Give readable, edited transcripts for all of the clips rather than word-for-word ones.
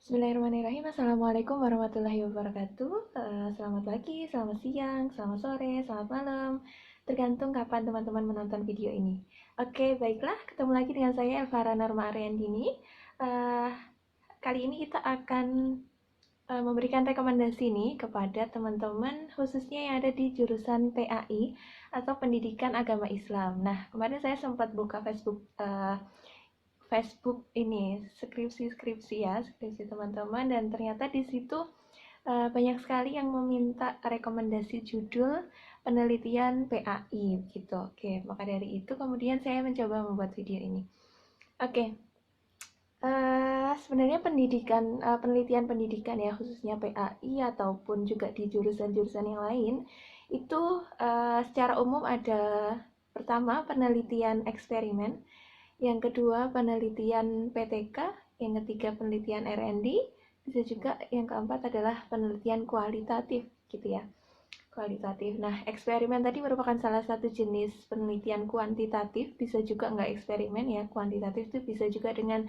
Bismillahirrahmanirrahim. Assalamualaikum warahmatullahi wabarakatuh. Selamat pagi, selamat siang, selamat sore, selamat malam. Tergantung kapan teman-teman menonton video ini. Oke, baiklah. Ketemu lagi dengan saya Elvara Norma Ariandini. Uh, Kali ini kita akan memberikan rekomendasi nih kepada teman-teman khususnya yang ada di jurusan PAI atau Pendidikan Agama Islam. Nah, kemarin saya sempat buka Facebook ini skripsi ya, skripsi teman-teman, dan ternyata di situ banyak sekali yang meminta rekomendasi judul penelitian PAI gitu. Oke, maka dari itu kemudian saya mencoba membuat video ini. Oke, sebenarnya penelitian pendidikan ya, khususnya PAI ataupun juga di jurusan-jurusan yang lain itu secara umum ada, pertama, penelitian eksperimen, yang kedua penelitian PTK, yang ketiga penelitian R&D, bisa juga yang keempat adalah penelitian kualitatif gitu ya. Kualitatif. Nah, eksperimen tadi merupakan salah satu jenis penelitian kuantitatif, bisa juga nggak eksperimen ya. Kuantitatif itu bisa juga dengan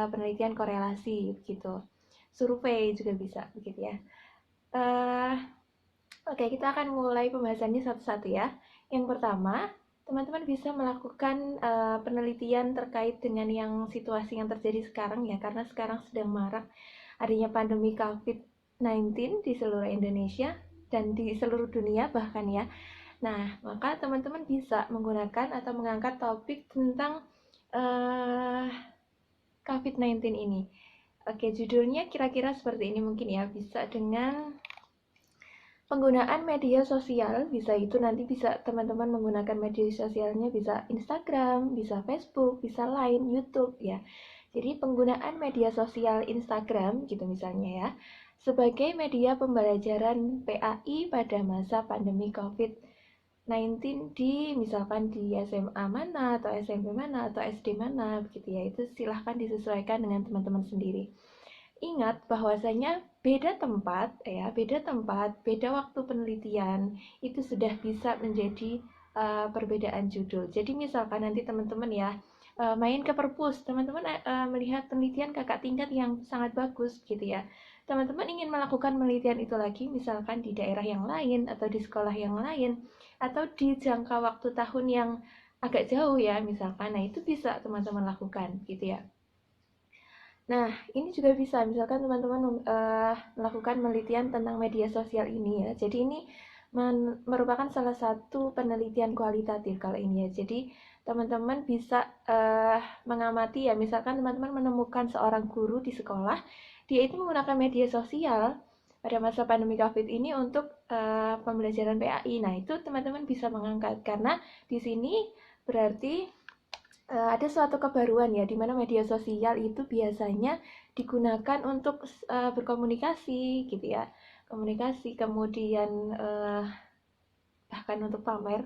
penelitian korelasi gitu. Survei juga bisa begitu ya. Oke, kita akan mulai pembahasannya satu-satu ya. Yang pertama, teman-teman bisa melakukan penelitian terkait dengan yang situasi yang terjadi sekarang ya, karena sekarang sedang marak adanya pandemi COVID-19 di seluruh Indonesia dan di seluruh dunia bahkan ya. Nah, maka teman-teman bisa menggunakan atau mengangkat topik tentang COVID-19 ini. Oke, judulnya kira-kira seperti ini mungkin ya, bisa dengan penggunaan media sosial. Bisa itu nanti bisa teman-teman menggunakan media sosialnya, bisa Instagram, bisa Facebook, bisa Line, YouTube ya. Jadi penggunaan media sosial Instagram gitu misalnya ya, sebagai media pembelajaran PAI pada masa pandemi COVID-19 di misalkan di SMA mana atau SMP mana atau SD mana begitu ya. Itu silahkan disesuaikan dengan teman-teman sendiri. Ingat bahwasanya beda tempat, beda waktu penelitian itu sudah bisa menjadi perbedaan judul. Jadi misalkan nanti teman-teman ya main ke perpus, teman-teman melihat penelitian kakak tingkat yang sangat bagus gitu ya. Teman-teman ingin melakukan penelitian itu lagi misalkan di daerah yang lain atau di sekolah yang lain atau di jangka waktu tahun yang agak jauh ya misalkan. Nah, itu bisa teman-teman lakukan gitu ya. Nah, ini juga bisa, misalkan teman-teman melakukan penelitian tentang media sosial ini ya. Jadi ini merupakan salah satu penelitian kualitatif kalau ini ya. Jadi teman-teman bisa mengamati ya, misalkan teman-teman menemukan seorang guru di sekolah, dia itu menggunakan media sosial pada masa pandemi COVID ini untuk pembelajaran PAI. Nah, itu teman-teman bisa mengangkat karena di sini berarti ada suatu kebaruan ya, di mana media sosial itu biasanya digunakan untuk berkomunikasi gitu ya, komunikasi kemudian bahkan untuk pamer.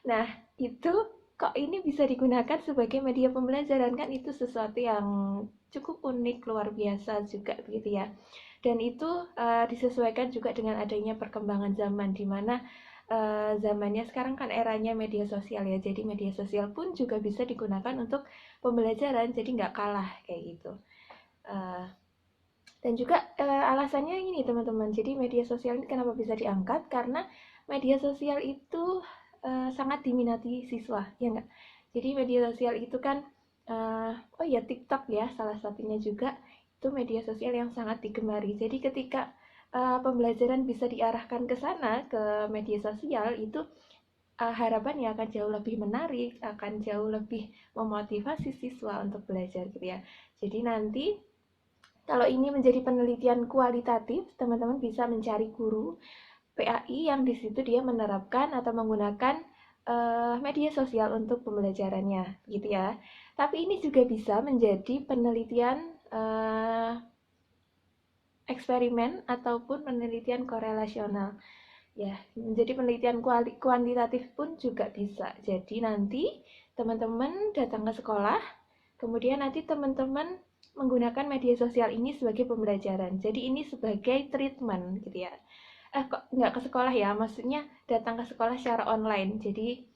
Nah, itu kok ini bisa digunakan sebagai media pembelajaran, kan itu sesuatu yang cukup unik, luar biasa juga begitu ya. Dan itu disesuaikan juga dengan adanya perkembangan zaman, di mana zamannya sekarang kan eranya media sosial ya, jadi media sosial pun juga bisa digunakan untuk pembelajaran, jadi nggak kalah kayak gitu. Dan juga alasannya ini teman-teman, jadi media sosial ini kenapa bisa diangkat, karena media sosial itu sangat diminati siswa ya nggak. Jadi media sosial itu kan oh ya, TikTok ya salah satunya juga, itu media sosial yang sangat digemari. Jadi ketika pembelajaran bisa diarahkan ke sana, ke media sosial, itu harapannya akan jauh lebih menarik, akan jauh lebih memotivasi siswa untuk belajar gitu ya. Jadi nanti kalau ini menjadi penelitian kualitatif, teman-teman bisa mencari guru PAI yang di situ dia menerapkan atau menggunakan media sosial untuk pembelajarannya gitu ya. Tapi ini juga bisa menjadi penelitian eksperimen ataupun penelitian korelasional. Ya, menjadi penelitian kuantitatif pun juga bisa. Jadi nanti teman-teman datang ke sekolah, kemudian nanti teman-teman menggunakan media sosial ini sebagai pembelajaran. Jadi ini sebagai treatment gitu ya. Kok nggak ke sekolah ya, maksudnya datang ke sekolah secara online. Jadi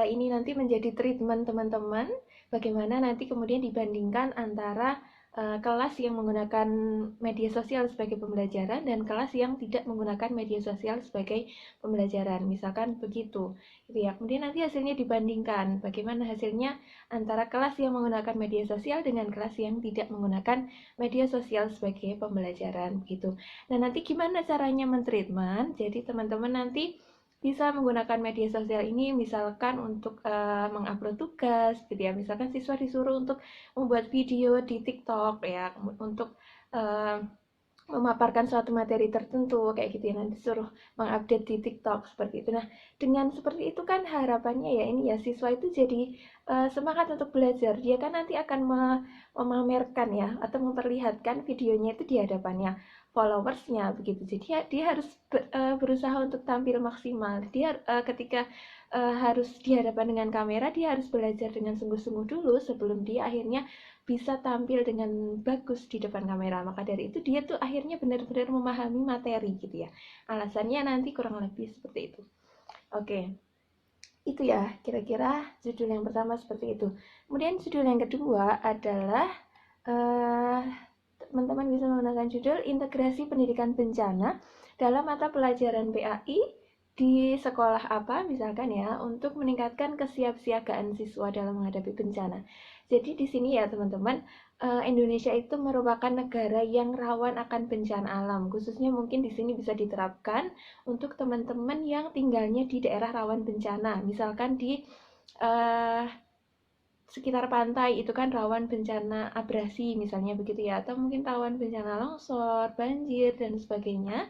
ini nanti menjadi treatment teman-teman, bagaimana nanti kemudian dibandingkan antara kelas yang menggunakan media sosial sebagai pembelajaran dan kelas yang tidak menggunakan media sosial sebagai pembelajaran, misalkan begitu, gitu ya. Kemudian nanti hasilnya dibandingkan, bagaimana hasilnya antara kelas yang menggunakan media sosial dengan kelas yang tidak menggunakan media sosial sebagai pembelajaran, gitu. Nah, nanti gimana caranya mentreatment? Jadi teman-teman nanti bisa menggunakan media sosial ini misalkan untuk mengupload tugas, gitu ya. Misalkan siswa disuruh untuk membuat video di TikTok ya untuk uh, memaparkan suatu materi tertentu kayak gitu ya, nanti suruh mengupdate di TikTok seperti itu. Nah, dengan seperti itu kan harapannya ya ini ya siswa itu jadi semangat untuk belajar. Dia kan nanti akan memamerkan ya atau memperlihatkan videonya itu di hadapannya followersnya begitu. Jadi dia harus berusaha untuk tampil maksimal. Dia ketika harus di hadapan dengan kamera, dia harus belajar dengan sungguh-sungguh dulu sebelum dia akhirnya bisa tampil dengan bagus di depan kamera. Maka dari itu dia tuh akhirnya benar-benar memahami materi gitu ya. Alasannya nanti kurang lebih seperti itu. Oke, itu ya kira-kira judul yang pertama seperti itu. Kemudian judul yang kedua adalah teman-teman bisa menggunakan judul integrasi pendidikan bencana dalam mata pelajaran PAI di sekolah apa misalkan ya untuk meningkatkan kesiapsiagaan siswa dalam menghadapi bencana. Jadi di sini ya teman-teman, Indonesia itu merupakan negara yang rawan akan bencana alam. Khususnya mungkin di sini bisa diterapkan untuk teman-teman yang tinggalnya di daerah rawan bencana. Misalkan di sekitar pantai itu kan rawan bencana abrasi misalnya begitu ya, atau mungkin rawan bencana longsor, banjir dan sebagainya.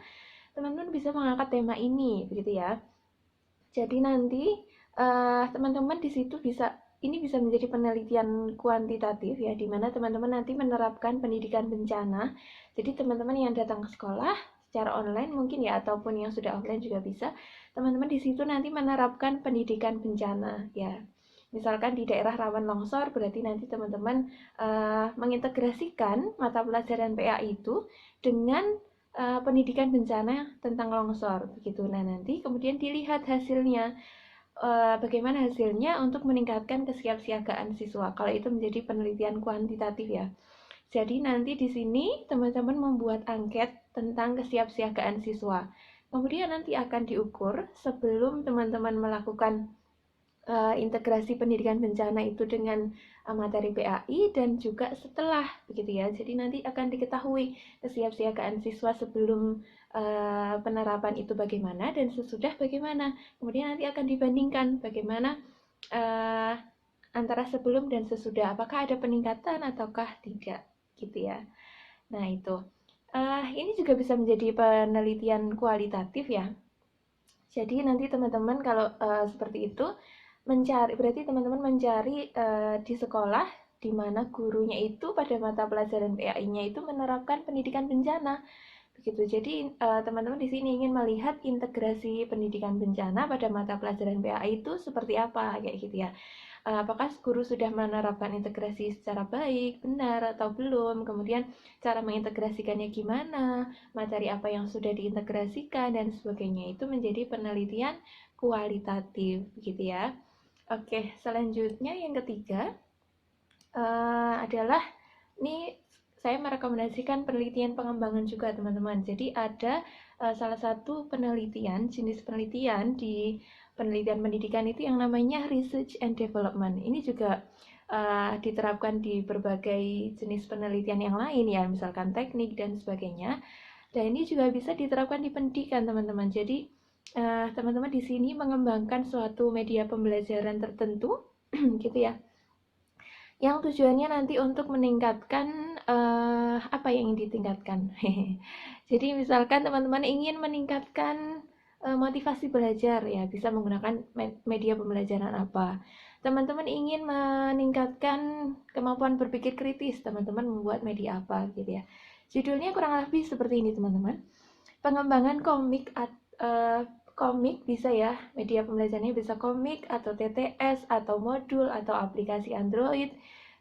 Teman-teman bisa mengangkat tema ini begitu ya. Jadi nanti teman-teman di situ ini bisa menjadi penelitian kuantitatif ya, di mana teman-teman nanti menerapkan pendidikan bencana. Jadi teman-teman yang datang ke sekolah secara online mungkin ya, ataupun yang sudah offline juga bisa. Teman-teman di situ nanti menerapkan pendidikan bencana ya. Misalkan di daerah rawan longsor, berarti nanti teman-teman mengintegrasikan mata pelajaran PA itu dengan pendidikan bencana tentang longsor begitu. Nah, nanti kemudian dilihat hasilnya, bagaimana hasilnya untuk meningkatkan kesiapsiagaan siswa. Kalau itu menjadi penelitian kuantitatif ya. Jadi nanti di sini teman-teman membuat angket tentang kesiapsiagaan siswa. Kemudian nanti akan diukur sebelum teman-teman melakukan integrasi pendidikan bencana itu dengan materi PAI dan juga setelah begitu ya. Jadi nanti akan diketahui kesiapsiagaan siswa sebelum penerapan itu bagaimana dan sesudah bagaimana. Kemudian nanti akan dibandingkan bagaimana uh, antara sebelum dan sesudah, apakah ada peningkatan ataukah tidak gitu ya. Nah itu ini juga bisa menjadi penelitian kualitatif ya. Jadi nanti teman-teman kalau seperti itu berarti teman-teman mencari di sekolah di mana gurunya itu pada mata pelajaran PAI-nya itu menerapkan pendidikan bencana begitu. Jadi teman-teman di sini ingin melihat integrasi pendidikan bencana pada mata pelajaran PAI itu seperti apa kayak gitu ya. Apakah guru sudah menerapkan integrasi secara baik, benar atau belum? Kemudian cara mengintegrasikannya gimana? Materi apa yang sudah diintegrasikan dan sebagainya itu menjadi penelitian kualitatif gitu ya. Oke, selanjutnya yang ketiga adalah ini saya merekomendasikan penelitian pengembangan juga teman-teman. Jadi ada salah satu penelitian, jenis penelitian di penelitian pendidikan itu yang namanya research and development. Ini juga diterapkan di berbagai jenis penelitian yang lain ya, misalkan teknik dan sebagainya. Dan ini juga bisa diterapkan di pendidikan teman-teman. Jadi teman-teman di sini mengembangkan suatu media pembelajaran tertentu gitu ya, yang tujuannya nanti untuk meningkatkan apa yang ingin ditingkatkan. Jadi misalkan teman-teman ingin meningkatkan motivasi belajar ya, bisa menggunakan media pembelajaran apa. Teman-teman ingin meningkatkan kemampuan berpikir kritis, teman-teman membuat media apa gitu ya. Judulnya kurang lebih seperti ini teman-teman. Pengembangan komik bisa ya, media pembelajarannya bisa komik atau TTS atau modul atau aplikasi Android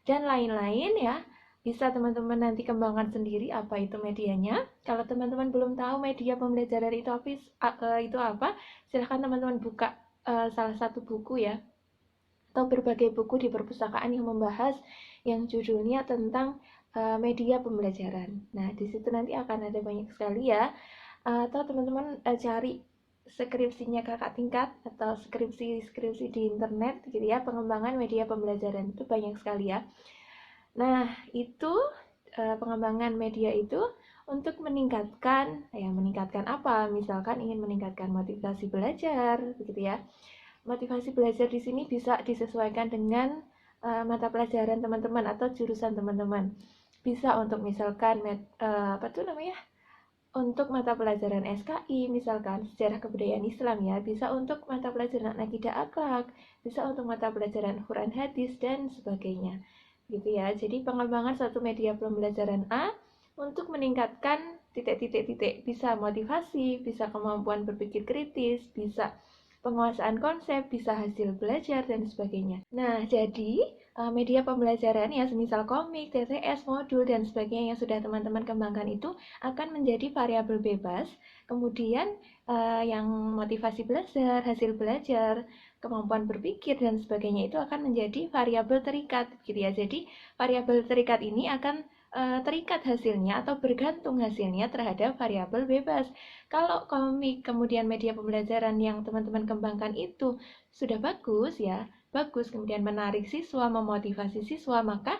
dan lain-lain ya. Bisa teman-teman nanti kembangkan sendiri apa itu medianya. Kalau teman-teman belum tahu media pembelajaran itu apa, silahkan teman-teman buka salah satu buku ya, atau berbagai buku di perpustakaan yang membahas yang judulnya tentang media pembelajaran. Nah, di situ nanti akan ada banyak sekali ya. Atau teman-teman cari skripsinya kakak tingkat atau skripsi di internet gitu ya, pengembangan media pembelajaran itu banyak sekali ya. Nah, itu pengembangan media itu untuk meningkatkan apa? Misalkan ingin meningkatkan motivasi belajar, begitu ya. Motivasi belajar di sini bisa disesuaikan dengan mata pelajaran teman-teman atau jurusan teman-teman. Bisa untuk misalkan apa tuh namanya? Untuk mata pelajaran SKI, misalkan sejarah kebudayaan Islam ya, bisa untuk mata pelajaran akidah akhlak, bisa untuk mata pelajaran Quran hadis dan sebagainya. Gitu ya. Jadi pengembangan satu media pembelajaran A untuk meningkatkan titik-titik-titik, bisa motivasi, bisa kemampuan berpikir kritis, bisa penguasaan konsep, bisa hasil belajar dan sebagainya. Nah, jadi media pembelajaran ya semisal komik, TTS, modul dan sebagainya yang sudah teman-teman kembangkan itu akan menjadi variabel bebas. Kemudian yang motivasi belajar, hasil belajar, kemampuan berpikir dan sebagainya itu akan menjadi variabel terikat gitu ya. Jadi variabel terikat ini akan terikat hasilnya atau bergantung hasilnya terhadap variabel bebas. Kalau komik kemudian media pembelajaran yang teman-teman kembangkan itu sudah bagus ya, bagus kemudian menarik siswa, memotivasi siswa, maka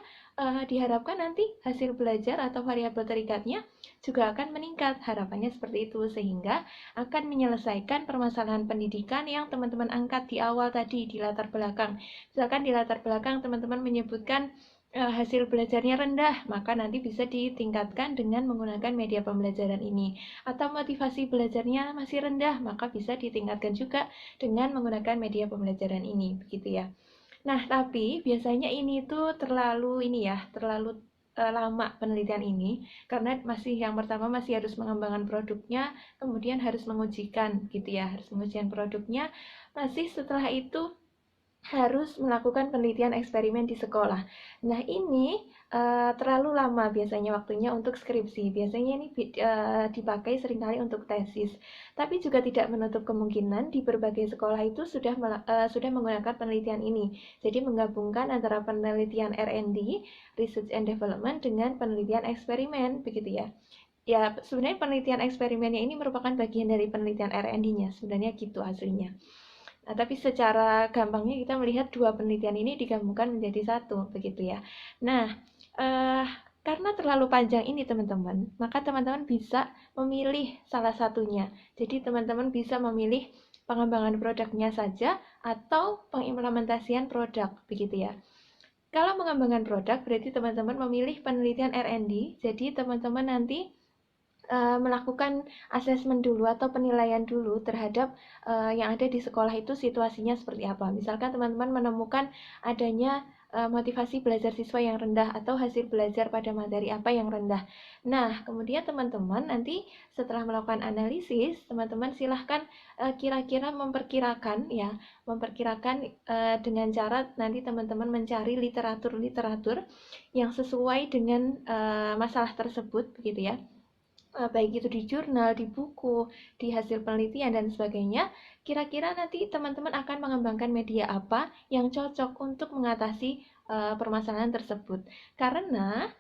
diharapkan nanti hasil belajar atau variabel terikatnya juga akan meningkat. Harapannya seperti itu sehingga akan menyelesaikan permasalahan pendidikan yang teman-teman angkat di awal tadi di latar belakang. Misalkan di latar belakang teman-teman menyebutkan hasil belajarnya rendah, maka nanti bisa ditingkatkan dengan menggunakan media pembelajaran ini. Atau motivasi belajarnya masih rendah, maka bisa ditingkatkan juga dengan menggunakan media pembelajaran ini, begitu ya. Nah, tapi biasanya ini tuh terlalu lama penelitian ini karena masih yang pertama masih harus mengembangkan produknya, kemudian harus mengujikan gitu ya, harus mengujikan produknya, masih setelah itu harus melakukan penelitian eksperimen di sekolah. Nah, ini terlalu lama biasanya waktunya untuk skripsi. Biasanya ini dipakai seringkali untuk tesis. Tapi juga tidak menutup kemungkinan di berbagai sekolah itu sudah menggunakan penelitian ini. Jadi menggabungkan antara penelitian R&D, Research and Development, dengan penelitian eksperimen, begitu ya. Ya, sebenarnya penelitian eksperimennya ini merupakan bagian dari penelitian R&D-nya. Sebenarnya gitu hasilnya. Nah, tapi secara gampangnya kita melihat dua penelitian ini digabungkan menjadi satu, begitu ya. Nah, karena terlalu panjang ini teman-teman, maka teman-teman bisa memilih salah satunya. Jadi teman-teman bisa memilih pengembangan produknya saja atau pengimplementasian produk, begitu ya. Kalau pengembangan produk berarti teman-teman memilih penelitian R&D, jadi teman-teman nanti melakukan asesmen dulu atau penilaian dulu terhadap yang ada di sekolah itu situasinya seperti apa. Misalkan teman-teman menemukan adanya motivasi belajar siswa yang rendah atau hasil belajar pada materi apa yang rendah. Nah, kemudian teman-teman nanti setelah melakukan analisis, teman-teman silahkan kira-kira memperkirakan dengan cara nanti teman-teman mencari literatur-literatur yang sesuai dengan masalah tersebut, begitu ya. Baik itu di jurnal, di buku, di hasil penelitian dan sebagainya, kira-kira nanti teman-teman akan mengembangkan media apa yang cocok untuk mengatasi permasalahan tersebut. Karena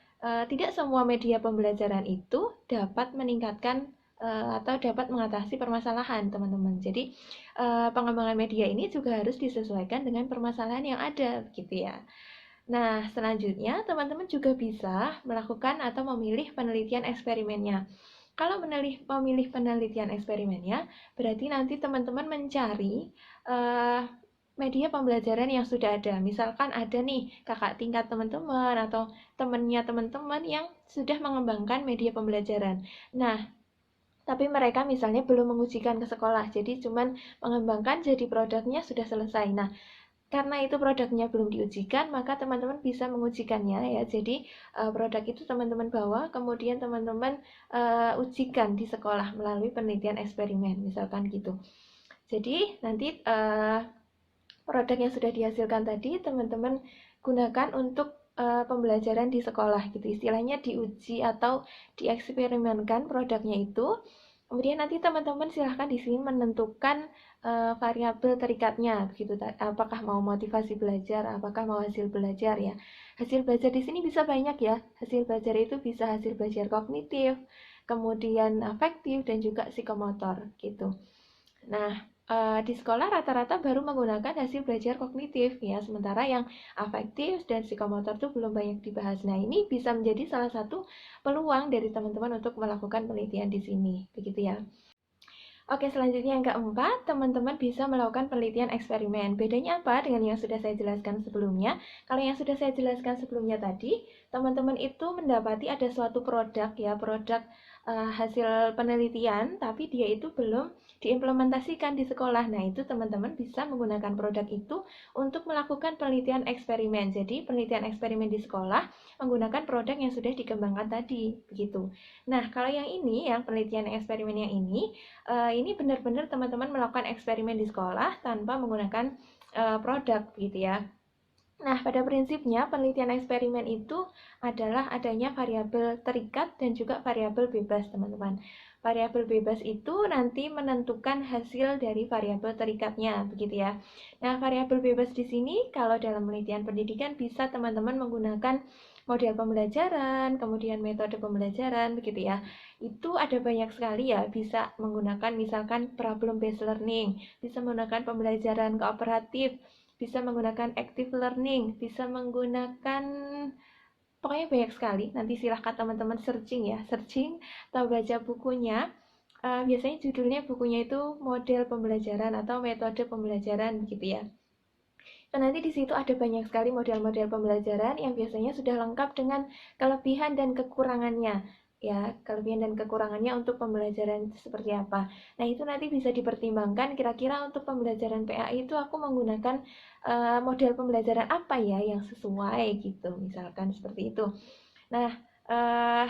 tidak semua media pembelajaran itu dapat meningkatkan atau dapat mengatasi permasalahan, teman-teman. Jadi pengembangan media ini juga harus disesuaikan dengan permasalahan yang ada, gitu ya. Nah, selanjutnya teman-teman juga bisa melakukan atau memilih penelitian eksperimennya. Kalau memilih penelitian eksperimennya, berarti nanti teman-teman mencari media pembelajaran yang sudah ada. Misalkan ada nih kakak tingkat teman-teman atau temannya teman-teman yang sudah mengembangkan media pembelajaran. Nah, tapi mereka misalnya belum mengujikan ke sekolah, jadi cuman mengembangkan jadi produknya sudah selesai. Nah, karena itu produknya belum diujikan, maka teman-teman bisa mengujikannya ya. Jadi produk itu teman-teman bawa, kemudian teman-teman ujikan di sekolah melalui penelitian eksperimen, misalkan gitu. Jadi nanti produk yang sudah dihasilkan tadi teman-teman gunakan untuk pembelajaran di sekolah gitu. Istilahnya diuji atau dieksperimenkan produknya itu Kemudian nanti teman-teman silahkan di sini menentukan variabel terikatnya, begitu. Apakah mau motivasi belajar, apakah mau hasil belajar ya. Hasil belajar di sini bisa banyak ya. Hasil belajar itu bisa hasil belajar kognitif, kemudian afektif dan juga psikomotor gitu. Nah, di sekolah rata-rata baru menggunakan hasil belajar kognitif ya, sementara yang afektif dan psikomotor itu belum banyak dibahas. Nah, ini bisa menjadi salah satu peluang dari teman-teman untuk melakukan penelitian di sini, begitu ya. Oke, selanjutnya yang keempat, teman-teman bisa melakukan penelitian eksperimen. Bedanya apa dengan yang sudah saya jelaskan sebelumnya? Kalau yang sudah saya jelaskan sebelumnya tadi, teman-teman itu mendapati ada suatu produk ya, produk hasil penelitian, tapi dia itu belum diimplementasikan di sekolah. Nah, itu teman-teman bisa menggunakan produk itu untuk melakukan penelitian eksperimen. Jadi, penelitian eksperimen di sekolah menggunakan produk yang sudah dikembangkan tadi, begitu. Nah, kalau yang ini, yang penelitian eksperimen yang ini benar-benar teman-teman melakukan eksperimen di sekolah tanpa menggunakan produk gitu ya. Nah, pada prinsipnya penelitian eksperimen itu adalah adanya variabel terikat dan juga variabel bebas, teman-teman. Variabel bebas itu nanti menentukan hasil dari variabel terikatnya, begitu ya. Nah, variabel bebas di sini kalau dalam penelitian pendidikan bisa teman-teman menggunakan model pembelajaran, kemudian metode pembelajaran, begitu ya. Itu ada banyak sekali ya, bisa menggunakan misalkan problem based learning, bisa menggunakan pembelajaran kooperatif, bisa menggunakan active learning, bisa menggunakan pokoknya banyak sekali. Nanti silahkan teman-teman searching ya, searching atau baca bukunya. Biasanya judulnya bukunya itu model pembelajaran atau metode pembelajaran gitu ya. Dan nanti di situ ada banyak sekali model-model pembelajaran yang biasanya sudah lengkap dengan kelebihan dan kekurangannya. Ya, kelebihan dan kekurangannya untuk pembelajaran itu seperti apa. Nah, itu nanti bisa dipertimbangkan kira-kira untuk pembelajaran PAI itu aku menggunakan model pembelajaran apa ya yang sesuai gitu, misalkan seperti itu. Nah, uh,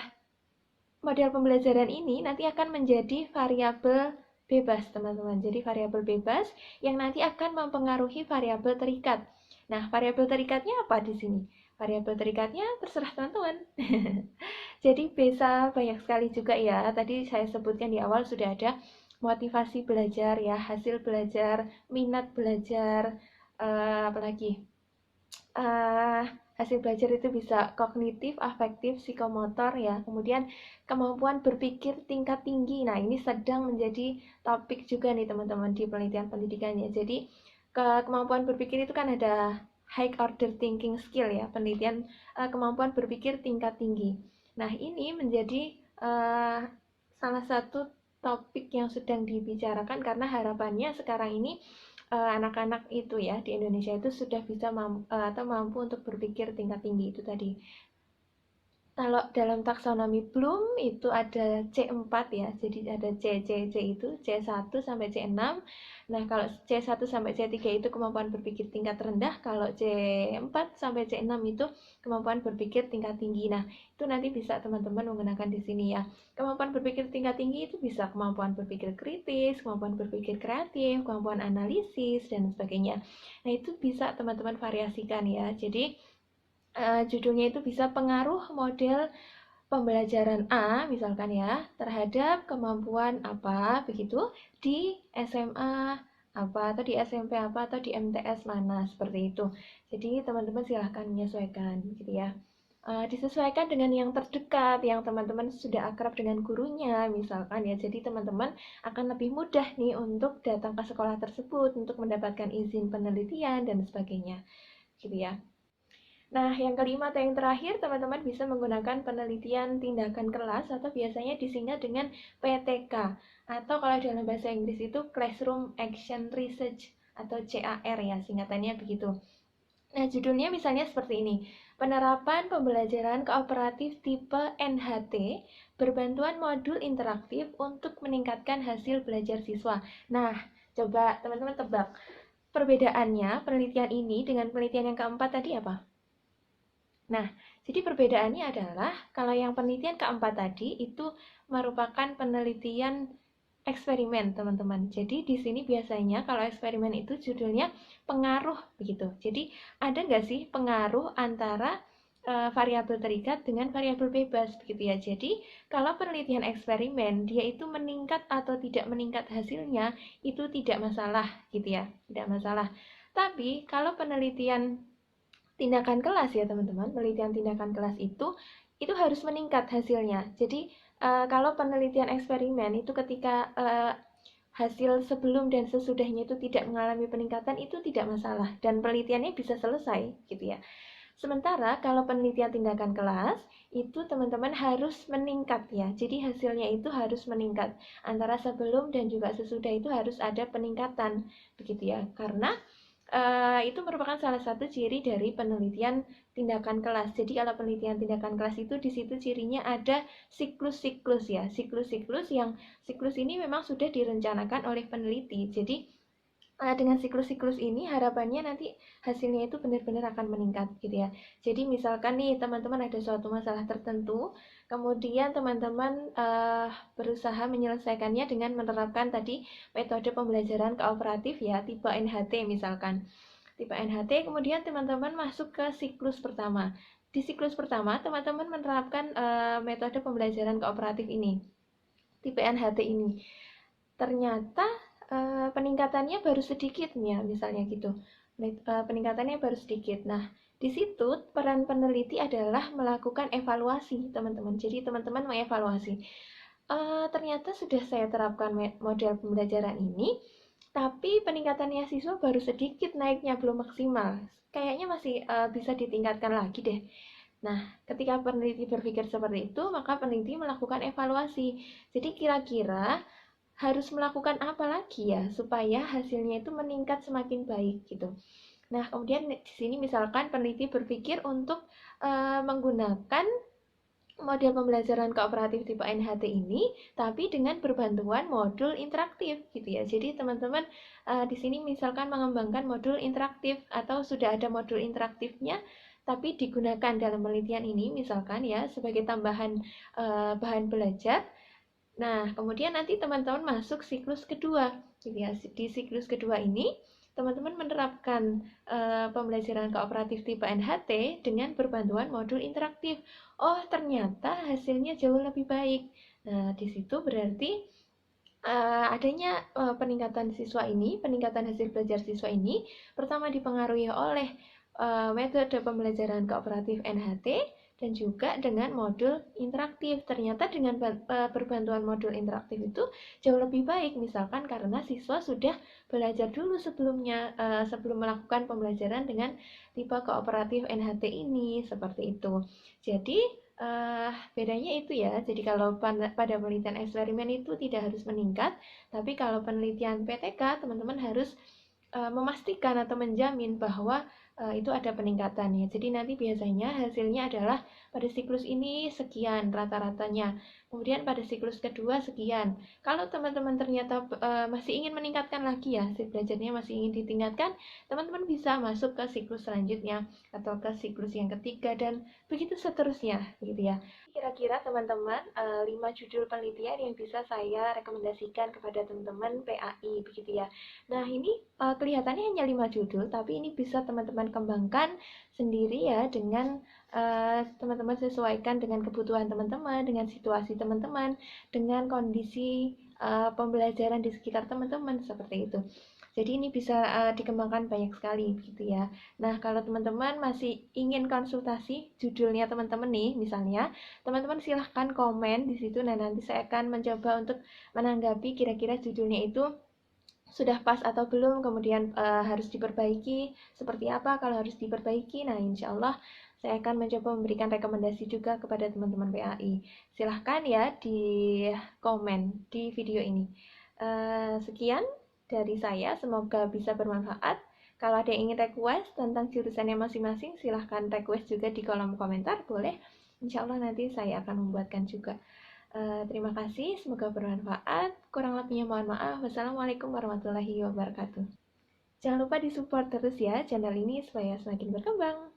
model pembelajaran ini nanti akan menjadi variabel bebas, teman-teman. Jadi variabel bebas yang nanti akan mempengaruhi variabel terikat. Nah, variabel terikatnya apa di sini? Variabel terikatnya terserah teman-teman. Jadi bisa banyak sekali juga ya. Tadi saya sebutkan di awal sudah ada motivasi belajar ya, hasil belajar, minat belajar, apalagi uh, hasil belajar itu bisa kognitif, afektif, psikomotor ya. Kemudian kemampuan berpikir tingkat tinggi. Nah, ini sedang menjadi topik juga nih teman-teman di penelitian pendidikannya. Jadi kemampuan berpikir itu kan ada high order thinking skill ya, penelitian kemampuan berpikir tingkat tinggi. Nah, ini menjadi salah satu topik yang sedang dibicarakan karena harapannya sekarang ini anak-anak itu ya di Indonesia itu sudah bisa atau mampu untuk berpikir tingkat tinggi itu tadi. Kalau dalam taksonomi Bloom itu ada C4 ya, jadi ada C itu C1 sampai C6. Nah, kalau C1 sampai C3 itu kemampuan berpikir tingkat rendah, kalau C4 sampai C6 itu kemampuan berpikir tingkat tinggi. Nah, itu nanti bisa teman-teman menggunakan di sini ya. Kemampuan berpikir tingkat tinggi itu bisa kemampuan berpikir kritis, kemampuan berpikir kreatif, kemampuan analisis, dan sebagainya. Nah, itu bisa teman-teman variasikan ya. Jadi, judulnya itu bisa pengaruh model pembelajaran A misalkan ya terhadap kemampuan apa begitu di SMA apa atau di SMP apa atau di MTS mana seperti itu. Jadi teman-teman silahkan menyesuaikan gitu ya. Disesuaikan dengan yang terdekat, yang teman-teman sudah akrab dengan gurunya, misalkan ya. Jadi teman-teman akan lebih mudah nih untuk datang ke sekolah tersebut untuk mendapatkan izin penelitian dan sebagainya, gitu ya. Nah, yang kelima atau yang terakhir, teman-teman bisa menggunakan penelitian tindakan kelas atau biasanya disingkat dengan PTK. Atau kalau dalam bahasa Inggris itu Classroom Action Research atau CAR ya, singkatannya begitu. Nah, judulnya misalnya seperti ini. Penerapan pembelajaran kooperatif tipe NHT berbantuan modul interaktif untuk meningkatkan hasil belajar siswa. Nah, coba teman-teman tebak. Perbedaannya penelitian ini dengan penelitian yang keempat tadi apa? Nah, jadi perbedaannya adalah kalau yang penelitian keempat tadi itu merupakan penelitian eksperimen, teman-teman. Jadi di sini biasanya kalau eksperimen itu judulnya pengaruh begitu. Jadi ada nggak sih pengaruh antara variabel terikat dengan variabel bebas begitu ya. Jadi kalau penelitian eksperimen dia itu meningkat atau tidak meningkat hasilnya itu tidak masalah gitu ya, tidak masalah. Tapi kalau penelitian tindakan kelas ya teman-teman, penelitian tindakan kelas itu harus meningkat hasilnya. Jadi kalau penelitian eksperimen itu ketika hasil sebelum dan sesudahnya itu tidak mengalami peningkatan itu tidak masalah dan penelitiannya bisa selesai gitu ya. Sementara kalau penelitian tindakan kelas itu teman-teman harus meningkat ya. Jadi hasilnya itu harus meningkat. Antara sebelum dan juga sesudah itu harus ada peningkatan begitu ya. Karena itu merupakan salah satu ciri dari penelitian tindakan kelas. Jadi kalau penelitian tindakan kelas itu di situ cirinya ada siklus-siklus ya. Siklus-siklus yang siklus ini memang sudah direncanakan oleh peneliti. Jadi dengan siklus-siklus ini harapannya nanti hasilnya itu benar-benar akan meningkat gitu ya. Jadi misalkan nih teman-teman ada suatu masalah tertentu, kemudian teman-teman berusaha menyelesaikannya dengan menerapkan tadi metode pembelajaran kooperatif ya, tipe NHT misalkan. Tipe NHT, kemudian teman-teman masuk ke siklus pertama. Di siklus pertama teman-teman menerapkan metode pembelajaran kooperatif ini, tipe NHT ini. Ternyata peningkatannya baru sedikit ya, misalnya gitu. Peningkatannya baru sedikit. Nah, di situ peran peneliti adalah melakukan evaluasi, teman-teman. Jadi teman-teman mengevaluasi. Ternyata sudah saya terapkan model pembelajaran ini, tapi peningkatannya siswa baru sedikit naiknya, belum maksimal. Kayaknya masih bisa ditingkatkan lagi deh. Nah, ketika peneliti berpikir seperti itu, maka peneliti melakukan evaluasi. Jadi kira-kira harus melakukan apa lagi ya supaya hasilnya itu meningkat semakin baik gitu. Nah, kemudian di sini misalkan peneliti berpikir untuk menggunakan model pembelajaran kooperatif tipe NHT ini, tapi dengan berbantuan modul interaktif gitu ya. Jadi teman-teman di sini misalkan mengembangkan modul interaktif atau sudah ada modul interaktifnya, tapi digunakan dalam penelitian ini misalkan ya sebagai tambahan bahan belajar. Nah, kemudian nanti teman-teman masuk siklus kedua, gitu ya. Di siklus kedua ini, teman-teman menerapkan pembelajaran kooperatif tipe NHT dengan berbantuan modul interaktif. Oh, ternyata hasilnya jauh lebih baik. Nah, di situ berarti adanya peningkatan siswa ini, peningkatan hasil belajar siswa ini, pertama dipengaruhi oleh metode pembelajaran kooperatif NHT, dan juga dengan modul interaktif. Ternyata dengan berbantuan modul interaktif itu jauh lebih baik, misalkan karena siswa sudah belajar dulu sebelumnya, sebelum melakukan pembelajaran dengan tipe kooperatif NHT ini, seperti itu. Jadi bedanya itu ya. Jadi kalau pada penelitian eksperimen itu tidak harus meningkat, tapi kalau penelitian PTK teman-teman harus memastikan atau menjamin bahwa itu ada peningkatannya. Jadi nanti biasanya hasilnya adalah pada siklus ini sekian rata-ratanya. Kemudian pada siklus kedua sekian. Kalau teman-teman ternyata masih ingin meningkatkan lagi ya, hasil belajarnya masih ingin ditingkatkan, teman-teman bisa masuk ke siklus selanjutnya atau ke siklus yang ketiga dan begitu seterusnya, gitu ya. Kira-kira teman-teman 5 judul penelitian yang bisa saya rekomendasikan kepada teman-teman PAI begitu ya. Nah, ini kelihatannya hanya 5 judul, tapi ini bisa teman-teman kembangkan sendiri ya dengan teman-teman sesuaikan dengan kebutuhan teman-teman, dengan situasi teman-teman, dengan kondisi pembelajaran di sekitar teman-teman seperti itu. Jadi ini bisa dikembangkan banyak sekali gitu ya. Nah, kalau teman-teman masih ingin konsultasi judulnya teman-teman nih, misalnya, teman-teman silahkan komen di situ. Nah, nanti saya akan mencoba untuk menanggapi kira-kira judulnya itu sudah pas atau belum, kemudian harus diperbaiki seperti apa kalau harus diperbaiki. Nah, insya Allah saya akan mencoba memberikan rekomendasi juga kepada teman-teman PAI. Silahkan ya di komen di video ini. Sekian dari saya, semoga bisa bermanfaat. Kalau ada yang ingin request tentang jurusannya masing-masing, silahkan request juga di kolom komentar, boleh. Insya Allah nanti saya akan membuatkan juga. Terima kasih, semoga bermanfaat. Kurang lebihnya mohon maaf. Wassalamualaikum warahmatullahi wabarakatuh. Jangan lupa disupport terus ya channel ini supaya semakin berkembang.